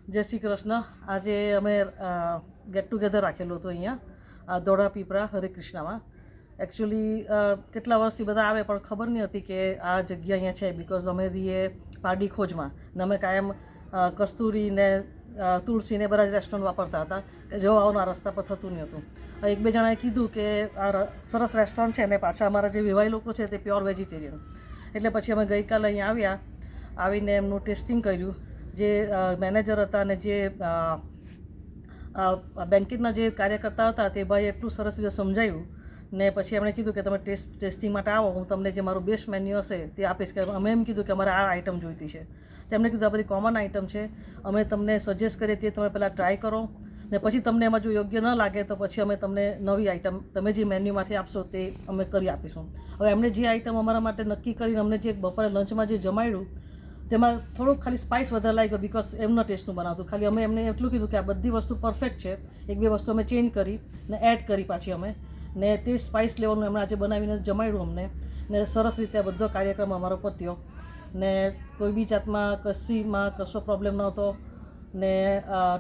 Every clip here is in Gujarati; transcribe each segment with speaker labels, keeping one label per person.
Speaker 1: જય શ્રી કૃષ્ણ. આજે અમે ગેટ ટુગેધર રાખેલું હતું અહીંયા દોડા પીપળા હરે કૃષ્ણામાં. એકચ્યુઅલી કેટલા વર્ષથી બધા આવે પણ ખબર નહીં હતી કે આ જગ્યા અહીંયા છે, બિકોઝ અમે રહીએ પારડી ખોજમાં ને અમે કાયમ કસ્તુરી ને તુલસી ને બધા જ રેસ્ટોરન્ટ વાપરતા હતા કે જો આવવાનું આ રસ્તા પર થતું નહીં હતું. એક બે જણાએ કીધું કે આ સરસ રેસ્ટોરન્ટ છે ને પાછા અમારા જે વિવાહી લોકો છે તે પ્યોર વેજીટેરિયન, એટલે પછી અમે ગઈકાલે અહીંયા આવીને એમનું ટેસ્ટિંગ કર્યું. જે મેનેજર હતા અને જે બેન્કેટના જે કાર્યકર્તા હતા તે ભાઈ એટલું સરસ રીતે સમજાવ્યું ને પછી એમણે કીધું કે તમે ટેસ્ટિંગ માટે આવો, હું તમને જે મારું બેસ્ટ મેન્યુ હશે તે આપીશ. કે અમે એમ કીધું કે અમારે આ આઈટમ જોઈતી છે. તેમણે કીધું આ બધી કોમન આઈટમ છે, અમે તમને સજેસ્ટ કરીએ તે તમે પહેલાં ટ્રાય કરો ને પછી તમને એમાં જો યોગ્ય ન લાગે તો પછી અમે તમને નવી આઈટમ તમે જે મેન્યુમાંથી આપશો તે અમે કરી આપીશું. હવે એમણે જે આઈટમ અમારા માટે નક્કી કરીને અમને જે બપોરે લંચમાં જે જમાડ્યું તેમાં થોડુંક ખાલી સ્પાઇસ વધારે લાગી ગયો, બિકોઝ એમનો ટેસ્ટનું બનાવતું. ખાલી અમે એમને એટલું કીધું કે આ બધી વસ્તુ પરફેક્ટ છે, એક બે વસ્તુ અમે ચેન્જ કરી ને એડ કરી પાછી અમે ને તે સ્પાઇસ લેવાનું એમણે આજે બનાવીને જમાડ્યું અમને ને સરસ રીતે આ બધો કાર્યક્રમ અમારો પત્યો ને કોઈ બી જાતમાં કશો પ્રોબ્લેમ નહોતો ને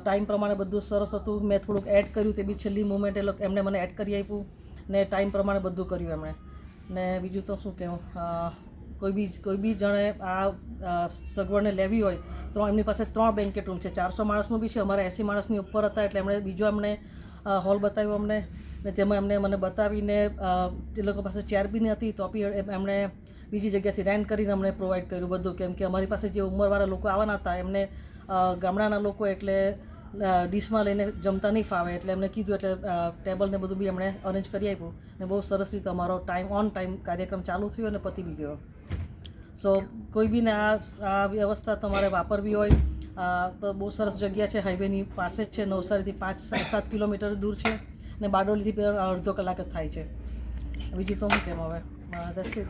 Speaker 1: ટાઈમ પ્રમાણે બધું સરસ હતું. મેં થોડુંક એડ કર્યું તે બી છેલ્લી મોમેન્ટ એમણે મને એડ કરી આપ્યું ને ટાઈમ પ્રમાણે બધું કર્યું એમણે. ને બીજું તો શું કહેવું, કોઈ બી જણે આ સગવડને લેવી હોય તો એમની પાસે 3 બેન્કેટ રૂમ છે. 400 માણસનું બી છે, અમારા 80 માણસની ઉપર હતા એટલે એમણે બીજો એમણે હોલ બતાવ્યો અમને ને તેમાં એમને મને બતાવીને તે લોકો પાસે ચેર બી નથી તો બી એમણે બીજી જગ્યાથી રેન્ટ કરીને અમને પ્રોવાઈડ કર્યું બધું. કેમ કે અમારી પાસે જે ઉંમરવાળા લોકો આવવાના હતા એમને ગામડાના લોકો એટલે ડીશમાં લઈને જમતા નહીં ફાવે એટલે એમને કીધું એટલે ટેબલ ને બધું બી એમણે અરેન્જ કરી આપ્યું ને બહુ સરસ રીતે અમારો ઓન ટાઈમ કાર્યક્રમ ચાલુ થયો અને પતી બી ગયો. સો કોઈ બીને આ વ્યવસ્થા તમારે વાપરવી હોય તો બહુ સરસ જગ્યા છે, હાઈવેની પાસે જ છે. નવસારીથી 5-7 કિલોમીટર દૂર છે ને બારડોલીથી અડધો કલાક જ થાય છે. બીજું તો શું કેમ હવે, દેટ્સ ઇટ.